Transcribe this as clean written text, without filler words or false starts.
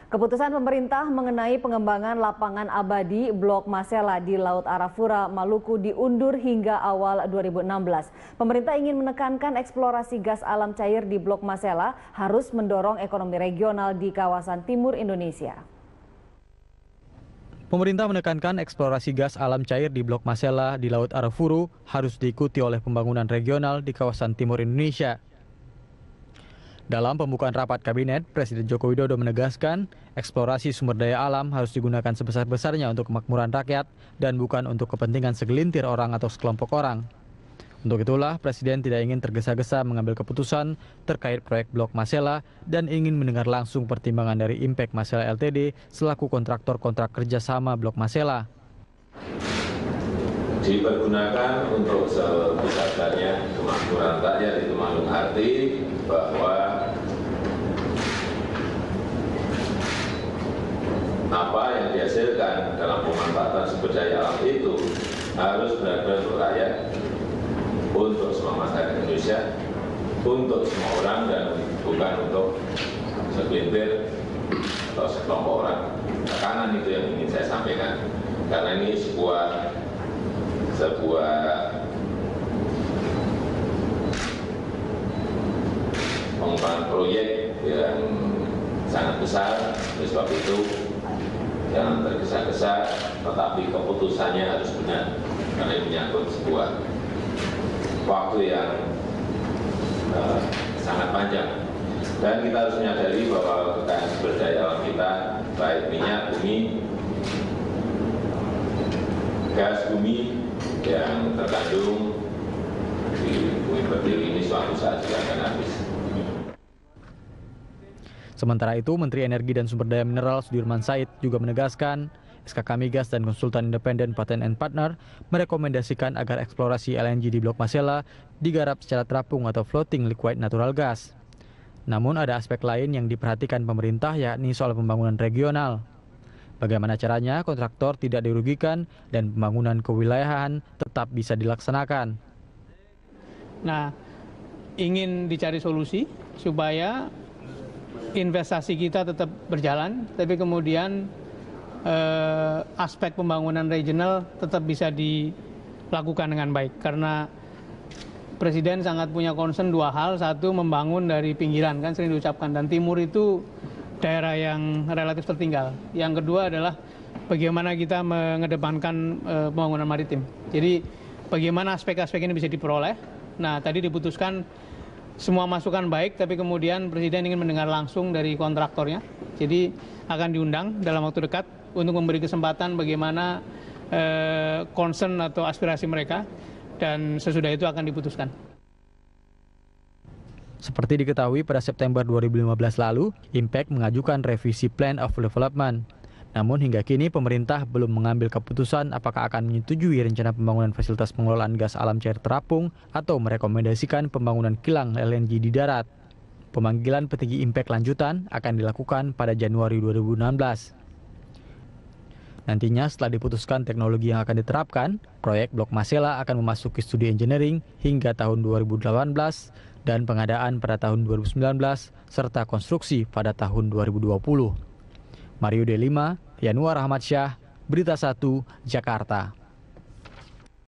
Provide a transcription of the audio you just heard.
Keputusan pemerintah mengenai pengembangan lapangan abadi Blok Masela di Laut Arafura, Maluku diundur hingga awal 2016. Pemerintah ingin menekankan eksplorasi gas alam cair di Blok Masela harus mendorong ekonomi regional di kawasan timur Indonesia. Pemerintah menekankan eksplorasi gas alam cair di Blok Masela di Laut Arafura harus diikuti oleh pembangunan regional di kawasan timur Indonesia. Dalam pembukaan rapat kabinet, Presiden Joko Widodo menegaskan eksplorasi sumber daya alam harus digunakan sebesar-besarnya untuk kemakmuran rakyat dan bukan untuk kepentingan segelintir orang atau sekelompok orang. Untuk itulah, Presiden tidak ingin tergesa-gesa mengambil keputusan terkait proyek Blok Masela dan ingin mendengar langsung pertimbangan dari Impact Masela Ltd selaku kontraktor kontrak kerjasama Blok Masela. Dipergunakan untuk sebesar-besarnya kemakmuran rakyat, itu maklum arti bahwa apa yang dihasilkan dalam pemanfaatan sumber daya alam itu harus benar-benar untuk rakyat, untuk semua masyarakat Indonesia, untuk semua orang dan bukan untuk segelintir atau sekelompok orang. Tekanan itu yang ingin saya sampaikan, karena ini sebuah pengembangan proyek yang sangat besar. Oleh sebab itu jangan tergesa-gesa, tetapi keputusannya harus benar, karena ini menyangkut sebuah waktu yang sangat panjang. Dan kita harus menyadari bahwa kekayaan sumber daya alam kita, baik minyak bumi, gas bumi yang terkandung di bumi pertiwi ini suatu saat juga akan habis. Sementara itu, Menteri Energi dan Sumber Daya Mineral Sudirman Said juga menegaskan SKK Migas dan konsultan independen Paten & Partner merekomendasikan agar eksplorasi LNG di Blok Masela digarap secara terapung atau floating liquid natural gas. Namun ada aspek lain yang diperhatikan pemerintah, yakni soal pembangunan regional. Bagaimana caranya kontraktor tidak dirugikan dan pembangunan kewilayahan tetap bisa dilaksanakan. Nah, ingin dicari solusi supaya investasi kita tetap berjalan, tapi kemudian aspek pembangunan regional tetap bisa dilakukan dengan baik. Karena Presiden sangat punya concern dua hal. Satu, membangun dari pinggiran, kan sering diucapkan, dan timur itu daerah yang relatif tertinggal. Yang kedua adalah bagaimana kita mengedepankan pembangunan maritim. Jadi bagaimana aspek-aspek ini bisa diperoleh. Nah, tadi diputuskan semua masukan baik, tapi kemudian Presiden ingin mendengar langsung dari kontraktornya. Jadi akan diundang dalam waktu dekat untuk memberi kesempatan bagaimana concern atau aspirasi mereka, dan sesudah itu akan diputuskan. Seperti diketahui pada September 2015 lalu, Impact mengajukan revisi Plan of Development. Namun hingga kini pemerintah belum mengambil keputusan apakah akan menyetujui rencana pembangunan fasilitas pengelolaan gas alam cair terapung atau merekomendasikan pembangunan kilang LNG di darat. Pemanggilan petinggi Impact lanjutan akan dilakukan pada Januari 2016. Nantinya setelah diputuskan teknologi yang akan diterapkan, proyek Blok Masela akan memasuki studi engineering hingga tahun 2018 dan pengadaan pada tahun 2019 serta konstruksi pada tahun 2020. Mario D5, Yanuar Ahmad Syah, Berita 1, Jakarta.